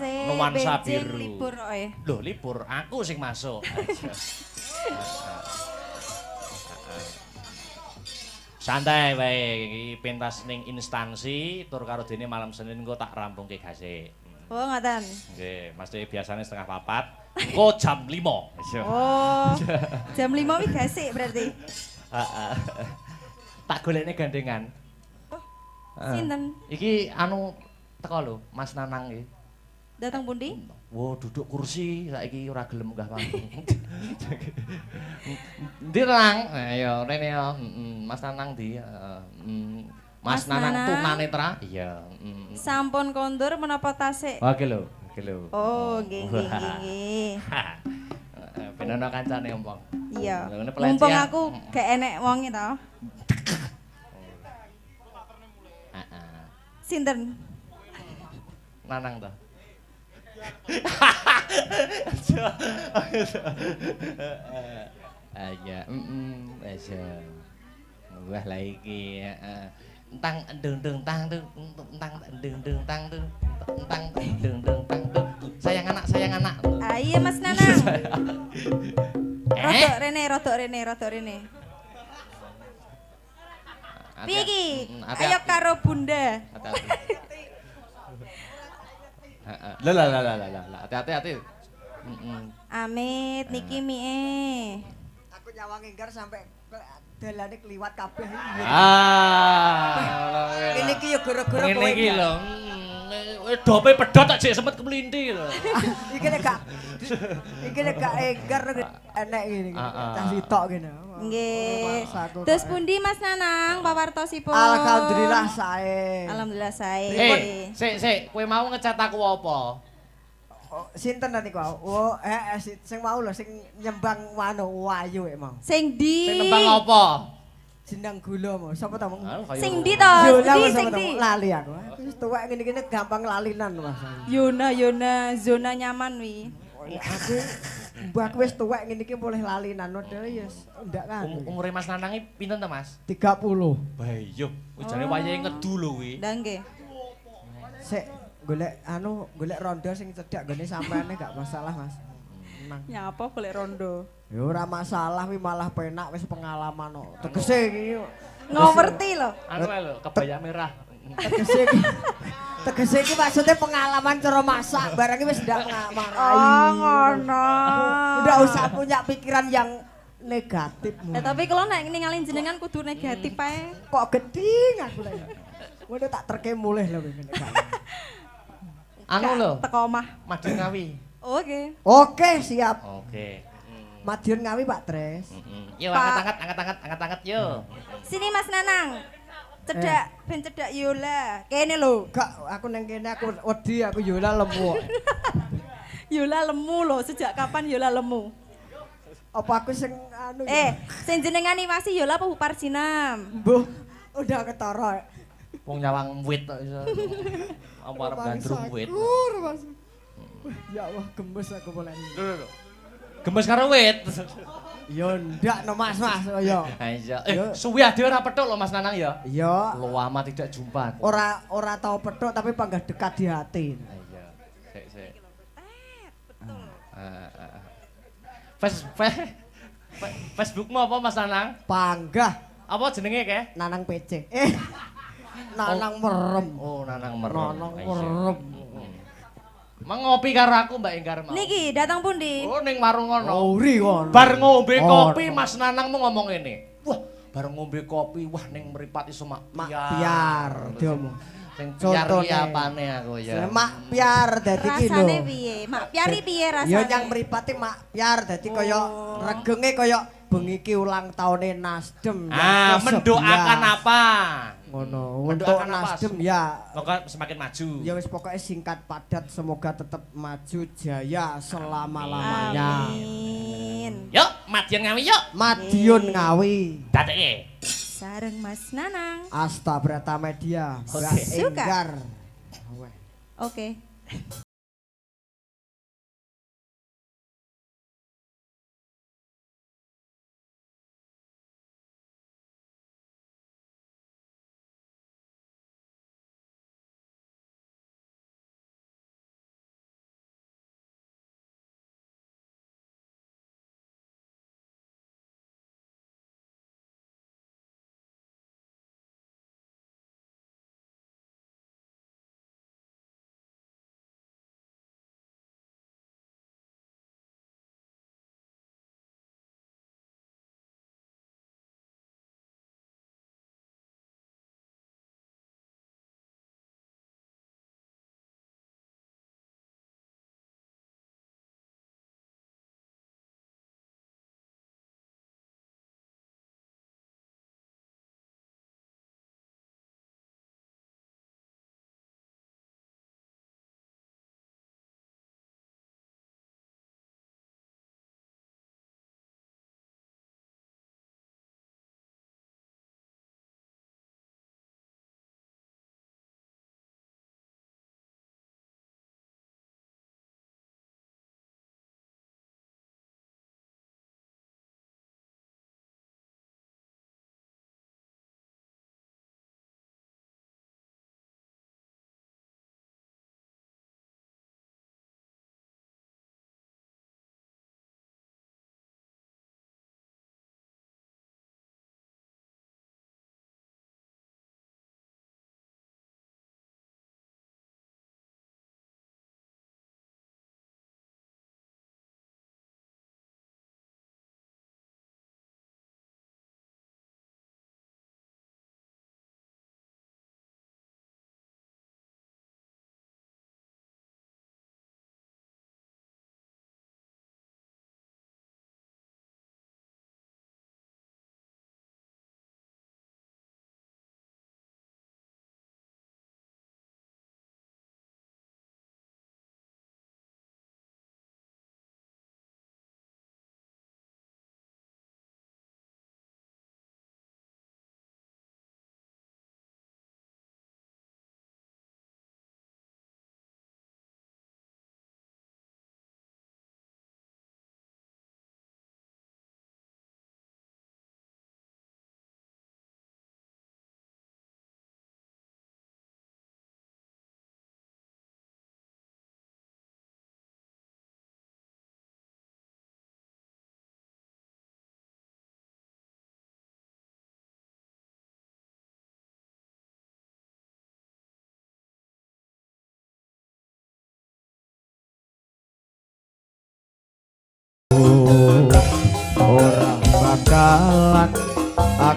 nuansa benjing biru. libur kok. Loh, libur, aku sing masuk. Santai wae, iki pentas ning instansi tur karo dene malam Senin engko tak rampungke gase. Oh, ngoten. Nggih, mesti biasanya setengah 4. Engko jam 5. Oh. Jam 5 wi gasik berarti. Heeh. Tak golekne gandengan. Sinten? Iki anu teko lho, Mas Nanang iki. Datang pundi? Wo duduk kursi saiki ora gelem munggah panggung. Ndi Nang? Ayo rene yo. Mas Nanang ndi? Mas Nanang tunanetra? Iya. Sampun kondur menapa tasik? Oh, iki lho, iki lho. Oh, nggih nggih nggih. Ben ana kancane ompong. Iya. Mumpung aku gak enek wonge to. Heeh. Sinten? Nanang to. Iya, aja. Wah lah iki, heeh. Entang endung tang tuh, entang endung tang tuh, entang endung tang tuh. Sayang anak, sayang anak. Ah iya Mas Nanang. Rodok rene. Piye iki? Ayo karo Bunda. Lah, hati-hati. Amit niki mie. Aku nyawang enggar sampai dalane kliwat kabeh. Ini iki ya gara-gara kowe. Ngene iki lho. Dope pedhot tak jek sempet kemlinti lho. Iki nek gak enggar enek ngene iki. Cah sitok kene. Nggih. Terus pundi Mas Nanang pawartosipun? Alhamdulillah sae. Alhamdulillah sae. Sik, kowe mau ngecat aku apa? Sinten nanti kau? Oh, sing mau lho sing nyembang wano wayu mau. Sing ndi? Sing nembang apa? Jenang gula mau. Sapa ta mau? Sing ndi to? Sing ndi? Lali aku. Wis tuwek ngene-ngene gampang lalinan Mas. Yona, zona nyaman wi. Aku mbah wis tuwek ngene iki boleh lalinan model ya ndak kan. Umure Mas Nanang iki pinten to, Mas? 30. Bayo, kuwi jane wayahe ngedu lho kuwi. Lah nggih. Sik golek rondo sing cedhak gone sampeane gak masalah Mas. Tenang. Nyapa golek rondo? Ya ora masalah wi malah penak wis pengalaman kok. Tegese iki Ngowerti lho. Anu lho, kebaya merah. Tegese iki maksudnya pengalaman cara masak barang iki wis ndak marai. Oh, ngono. Ndak usah punya pikiran yang negatif. Tapi kalau nek ningali jenengan kudu negatif ae. Kok geding aku lek. Ngono tak terke mulih lho ngene. Anu lho. Teko omah. Madiun Ngawi. Oke. Oke, siap. Oke. Madiun Ngawi Pak Tres. Yo angkat yo. Sini Mas Nanang. Ben cedak Yola. Kene lho. Gak, aku nang kene aku wedi aku Yola lemu. Yola lemu lho, sejak kapan Yola lemu? Apa aku sing anu sing jeneng animasi Yola apa Huparsinam? Mbuh, udah ketara. Wong nyawang wit kok iso. Apa arep gandrung wit. Ya Allah, gemes aku boleh. Lho. Gemes karo wit. Ya ndak no Mas ya. Iya. Suwi ade ora petuk lho Mas Nanang ya. Iya. Lu lama tidak jumpa. Ora tahu petuk tapi panggah dekat di hati. Iya. Sik. Facebookmu apa Mas Nanang? Panggah. Apa jenenge ke? Nanang PC. Nanang merem. Oh, Nanang merem. Nanang merem. Mengopi karo aku Mbak Enggar mau. Niki datang pundi? Oh, ning warung ngono. Ori ngono. Bar ngombe kopi Mas Nanang mau ngomong ngene. Wah, bar ngombe kopi, wah ning mripat iso mak piar. Diomong. Sing piar iki apane aku ya. Mak piar dadi ki lho. Rasane piye? Mak piari piye rasane? Ya nyang mripate mak piar dadi kaya regenge kaya bengi ki ulang tahune Nasdem. Mendoakan apa? Ngono. Untuk Nasdem ya. Semoga semakin maju. Ya wis pokoknya singkat padat semoga tetap maju jaya selama-lamanya. Amin. Yuk, Madiun Ngawi yuk. Madiun Ngawi. Dadeke. Sareng Mas Nanang. Asta Brata Media. Mbak Suka. Enggar. Oke.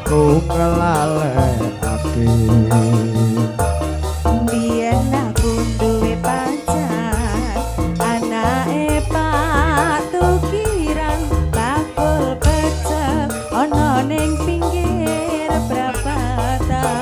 aku ngelalekake. Biyen aku duwe pacar, anake Pak Tukiran, bakul pecel ana ning pinggir prapatan.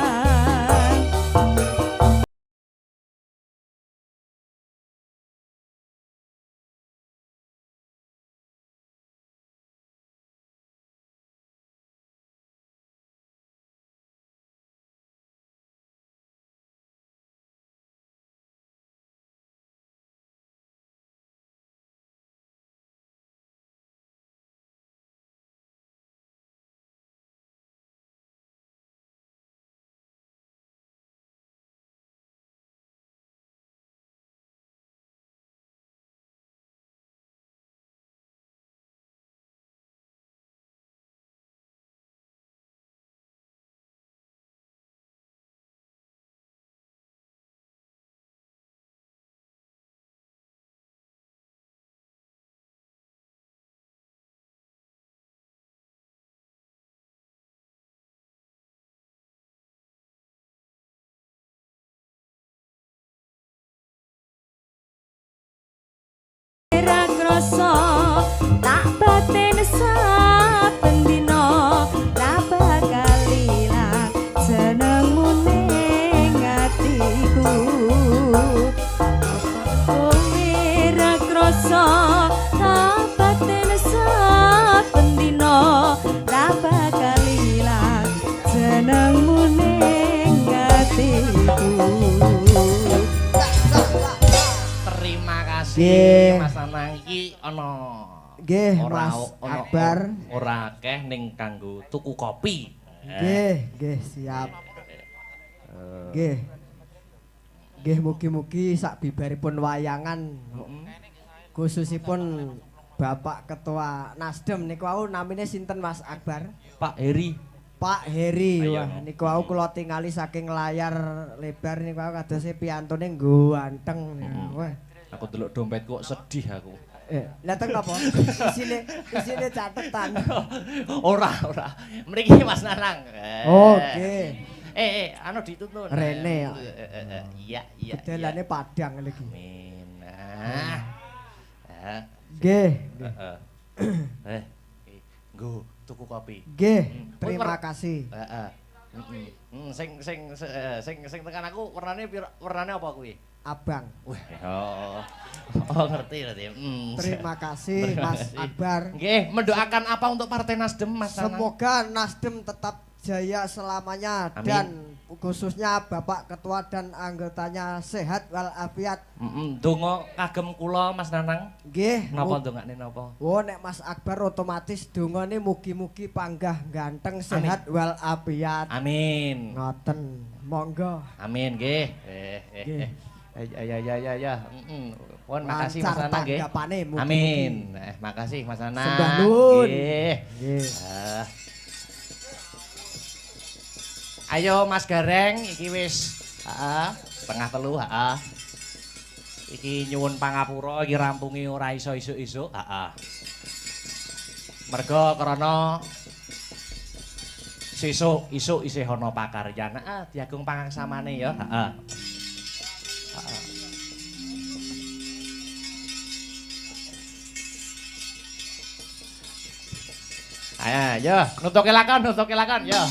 Ra krasa tak batin saben dina, ra bakal ilang jenengmu ning atiku. Kowe ra krasa tak batin saben dina, ra bakal ilang jenengmu ning atiku. Terima kasih Nggih. Mas Anang iki ana Nggih, ora Mas ana Akbar. ora akeh ning kanggo tuku kopi. Nggih, siap. Nggih. Nggih mugi-mugi sak bibaripun wayangan khususipun Bapak Ketua Nasdem niku wau namine sinten Mas Akbar? Pak Heri. Pak Heri. Ayo. Wah, niku wau kula tingali saking layar lebar niku wau kadose piyantune nggo anteng. Wah. Aku delok dompetku kok sedih aku. Lah teng napa? Isine catetan. Ora. Mriki Mas Nanang. Oke. Anu dituntun. Rene ya. Iya. Bedelane Padang lagi. Amin. Nggih. Nggo tuku kopi. Nggih, terima kasih. Heeh. Sing tekan aku warnane warnane apa kuwi? Abang. Wah, ngerti. Terima kasih Mas Akbar. Nggih, mendoakan apa untuk Partai Nasdem Mas Nanang? Semoga Nasdem tetap jaya selamanya. Amin. Dan khususnya Bapak Ketua dan anggotanya sehat walafiat. Donga kagem kula Mas Nanang. Nggih. Napa ndongakne napa? Oh nek Mas Akbar otomatis dongane mugi-mugi panggah ganteng sehat walafiat. Amin. Ngoten. Monggo. Amin nggih. Nggih. Ya. Pun makasih Mas Lancar Nanang nggih. tanggapane, mugi-mugi. Amin. Makasih Mas Nanang. Sembah nuwun. Nggih. Nggih. Ayo Mas Gareng iki wis setengah telu, Iki nyuwun pangapura iki rampunge ora iso isuk-isuk, Mergo krana sesuk isuk isih ana pakaryan. Diagung pangaksamane ya, Ayo, nutuke lakon, yo.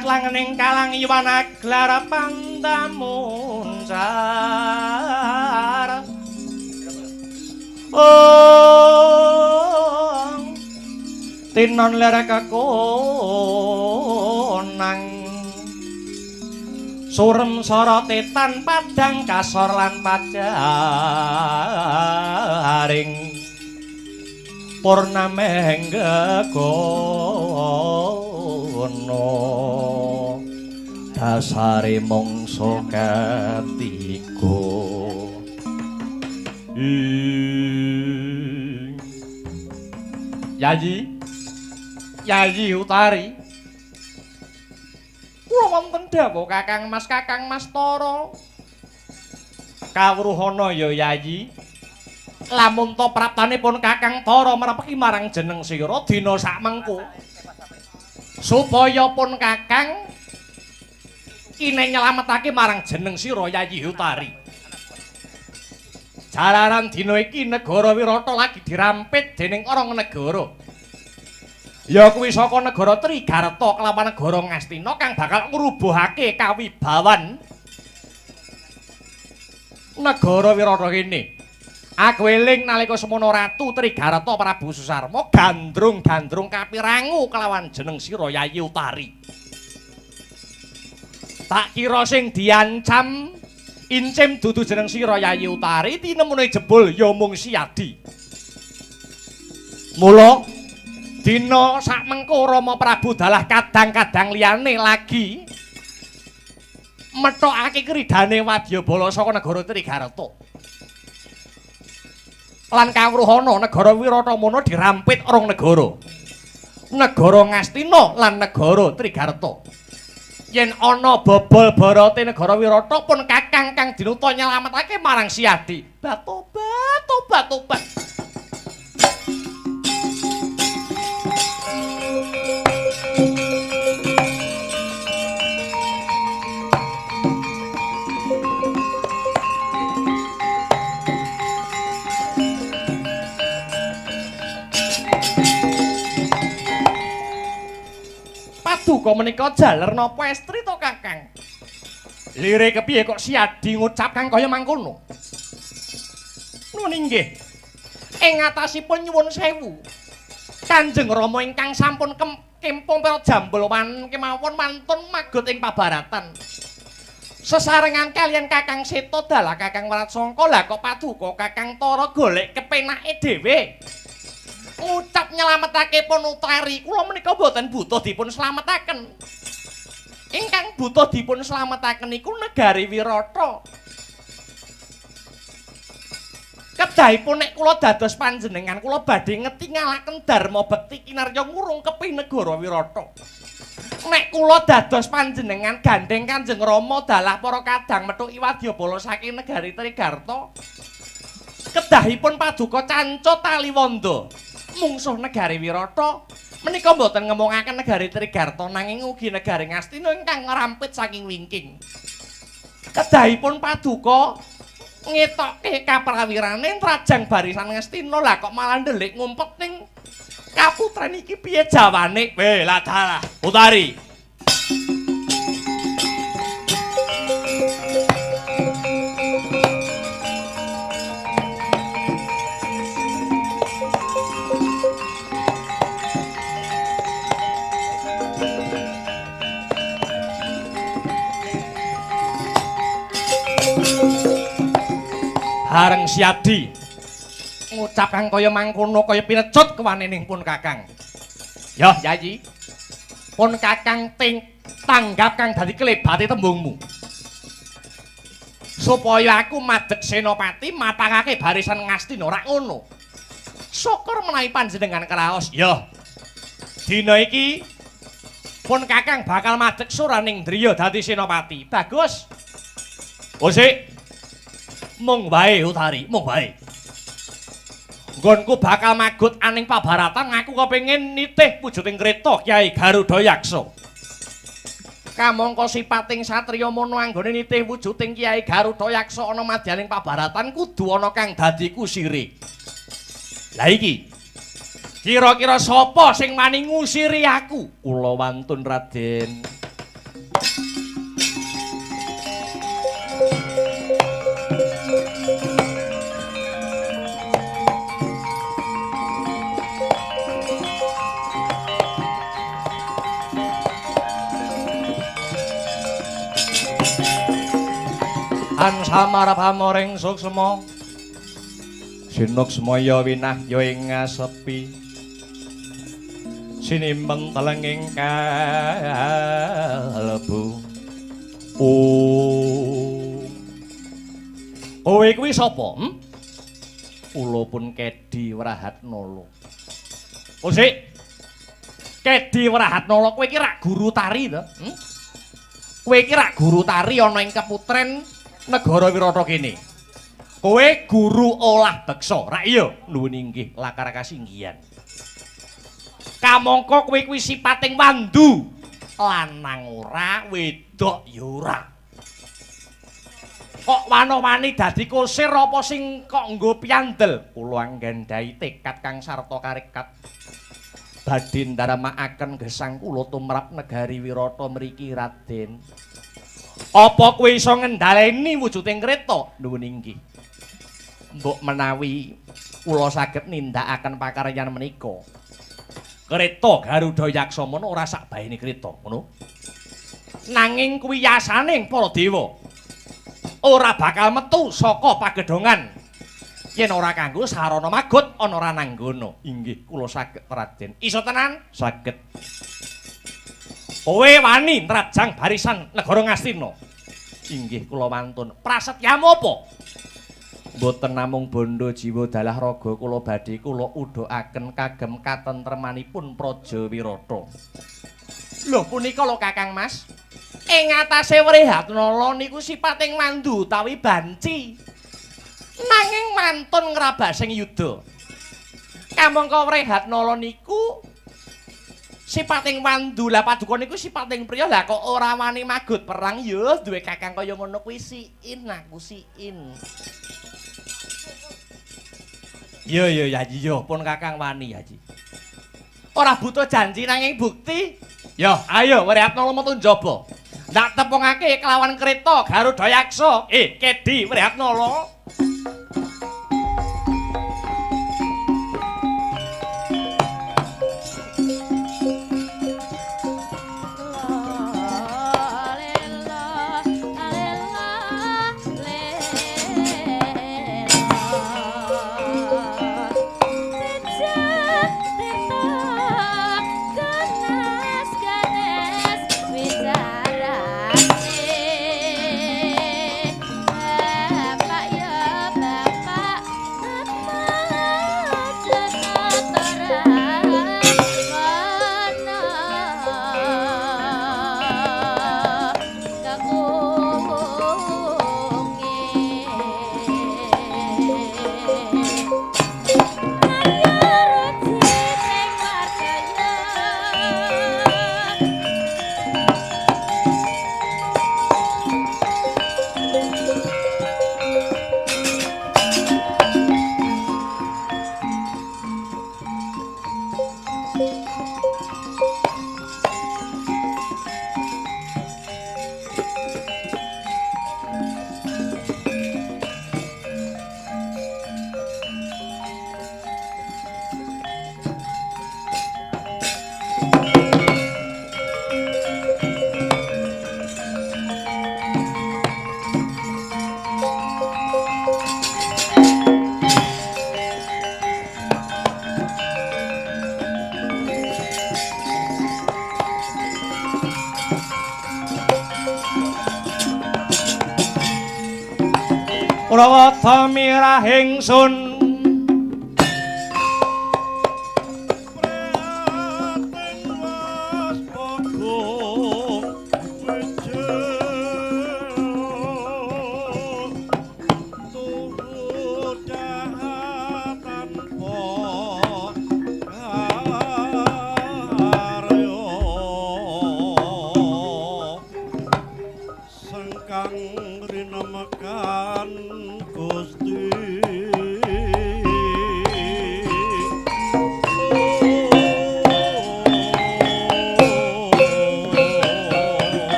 Jagat langening kalang iwana glar pandamuncar tinon lerek kekonang surem sorotetan padang kasor lan pajaring purnameng gegono dasare mangsa ketiga Yayi Utari kula wonten dawuh Kakang Mas Tara kawruhana ya Yayi lamun to praptanipun Kakang Tara merepeki marang jeneng sira dina sakmengko supaya pun Kakang kine nyelametake marang jeneng sira Yayi Utari. Jalaran dina iki negara Wirata lagi dirampit dening orang negara. Ya kuwi saka negara Trigarta kelawan negara Ngastina kang bakal ngrubuhake kawibawan negara Wirata kene. Aku eling nalika semono Ratu Trigarta Prabu Susarma gandrung-gandrung kapirangu kelawan jeneng sira Yayi Utari. Tak kira sing diancam incim dudu jeneng sira Yayi Utari tinemune jebul ya mung Siadi. Mula dina sakmengko Rama Prabu dalah kadang-kadang liyane lagi metokake kridane wadyabala saka negara Trigarta. Lan kawruhana negara Wiratamono dirampit rong negara. Negara Ngastina lan negara Trigarta. Yen ana bobol barate negara Wirata pun Kakang kang dinuta nyelametake marang Siadi. Batobat, tobat. Paduka menika jaler napa estri to Kakang? Lire kepiye kok Siadi ngucap kang kaya mangkono? Nuwun inggih. Ing atasipun nyuwun sewu. Kanjeng Rama ingkang sampun kempung para Jambawan kemawon mantun magut ing pabaratan. Sesarengan kalian Kakang Seta dalah Kakang Waratsangka lah kok paduka Kakang Tara golek kepenake dhewe. Ngucap nyelametake pun Utari kula menika boten butuh dipun slametaken. Ingkang butuh dipun slametaken niku negari Wirata. Kedahipun nek kula dados panjenengan kula badhe ngetingalaken dharma bekti kinarya ngurungkepi negara Wirata. Nek kula dados panjenengan gandeng Kanjeng Rama dalah para kadang methuki wadyabala saking negari Trigarta. Kedahipun paduka Canca Taliwondo mungsuh negari Wirata menika mboten ngemongaken negari Trigarta nanging ugi negari Ngastina ingkang ngerampit saking wingking. Kedahipun paduka ngetokke kaprawirane Trajang Barisan Ngastina lah kok malah ndelik ngumpet ning kaputren iki piye jawane? Weh, lah dalah Utari. Hareng Siadi ngucap kang kaya mangkono kaya pinecut kewanening pun Kakang. Yah Yayi, pun Kakang tanggap kang dadi kelebate tembungmu. Supaya aku madeg senopati mapangake barisan Ngastina ora ngono. Syukur menawi panjenengan kraos. Yah. Dina iki pun Kakang bakal madeg suraning driya dadi senopati. Bagus. Osik. Mung wae Utari, mung wae. Nggonku bakal magut aning pabaratan aku kepengin nitih wujuding kreta Kyai Garuda Yaksa. Kamangka sipating satriya mono anggone nitih wujuding Kyai Garuda Yaksa ana madyaning pabaratan kudu ana kang dadi kusire. Lah iki kira-kira sapa sing wani ngusiri aku? Kula wantun Raden. ansamar pamoring suksma sinuksmaya winahya ing ngasepi sinimbang telenging kalbu kowe kuwi sapa? Kula pun Kedi Wrahatnala. Sik. Kedi Wrahatnala kowe iki rak guru tari to? Kowe iki rak guru tari ana ing Keputren negara Wirata kene. Kowe guru olah beksa, rak iya? Nuwun inggih, lakar kasinggihan. Kamangka kowe kuwi sipating wandu. Lanang ora, wedok ya ora. Kok wano-wani dadi kusir apa sing kok nggo piandel? Kula anggandhahi tekad kang sarta karekat badhe ndaramakaken gesang kula tumrap negari Wirata mriki Raden. Apa kowe iso ngendhaleni wujuding kreta? Nuwun inggih. Mbok menawi kula saged nindakaken pakaryan menika. Kreta Garuda Yaksomana ora sak baene kreta, ngono. Nanging kuwi yasaning para dewa. Ora bakal metu saka pagedhongan yen ora kanggo sarana magut ana rananggana. Inggih, kula saged Raden. Iso tenan? Saged. Kowe wani nrajang barisan negara Ngastina. Inggih, kula wantun. Prasetyamu apa? Mboten namung bondo jiwa dalah raga kula badhe kula udhakaken kagem katentremanipun Praja Wirata. Lho punika lho Kakang Mas. Ing atase Wrehatnala niku sipating mandu utawi banci. Nanging mantun ngrabasing yuda. Kamangka Wrehatnala niku sipating mandu, lah Paduka niku sipating priya, lah kok ora wani magut perang ya duwe kakang kaya ngono kuwi siin aku siin. Yo Yaji yo pun kakang wani Yaji. Ora butuh janji nanging bukti. Yo ayo Wrehatnala metu njaba. Ndak tepungake kelawan kreta Garuda Yaksa. Kedi Wrehatnala. Prawata mirah ingsun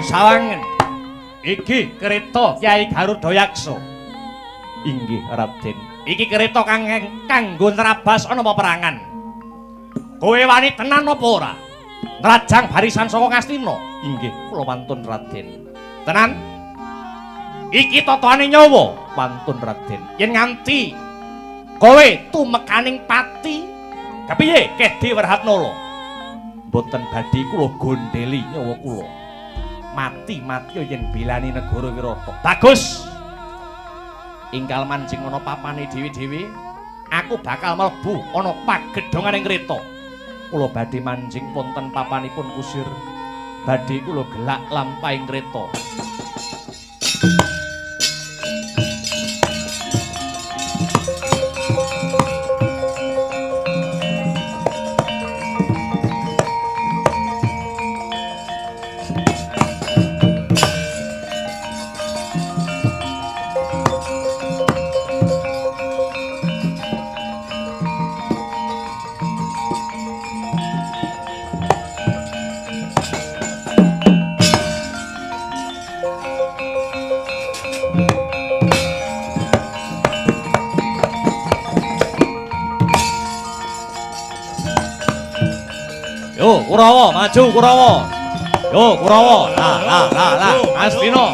sawangen iki kereta Kyai Garuda Yaksa. Inggih Raden, iki kereta kanggo nrabas ana peperangan. Kowe wani tenan apa ora? nrajang barisan saka Ngastina. Inggih, kula wantun Raden. Tenan? Iki totoane nyawa, wantun Raden. Yen nganti kowe tumekaning pati, kepiye Kedi Werhatnala? Mboten badhe kula gondeli nyawa kula. Mati-mati yen belani negara Wirata. Bagus. Ingkal mancing ana papane dhewe-dhewe, aku bakal mlebu ana pagedhonganing kreta. Kula badhe mancing wonten papanipun kusir. Badhe kula gelak lampahing kreta. Yo, Kurawa, maju Kurawa. Yo, Kurawa. Lah. Ngastina.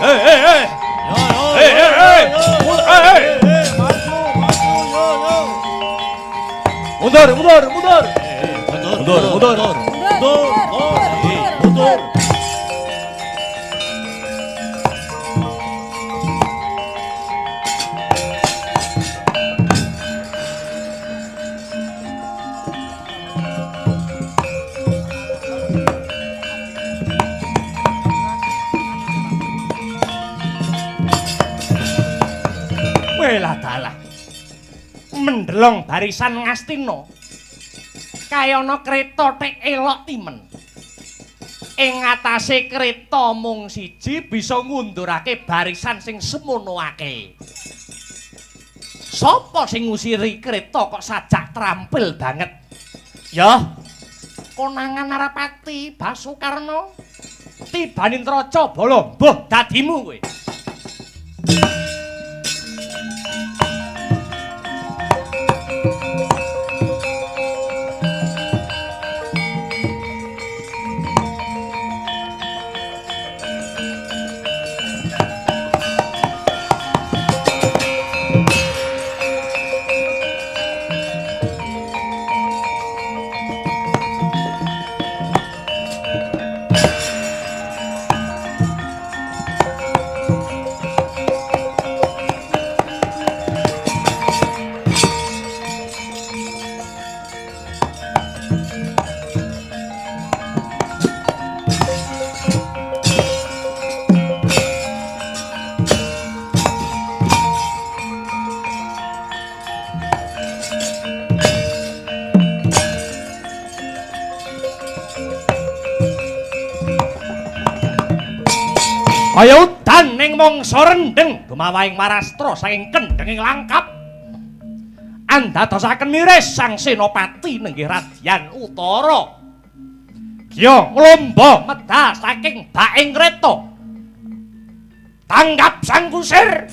Hey. Mundur. Welah dalah. Mendelong barisan Ngastina. Kayana kreta tek elok timen. Ing atase kreta mung siji bisa ngundurake barisan sing semono akeh. Sapa sing ngusiri kreta kok sajak trampil banget? Ya, konangan Narapati Basukarna. Tibaning Traca Bala, mbuh dadimu kowe. Kaya udan ning mangsa rendeng dumawaing Marastra saking kendhenging langkap. Andadosaken miris Sang Senopati nenggih Radyan Utara. Giya nglomba medal saking baking kreta. Tanggap Sang Kusir.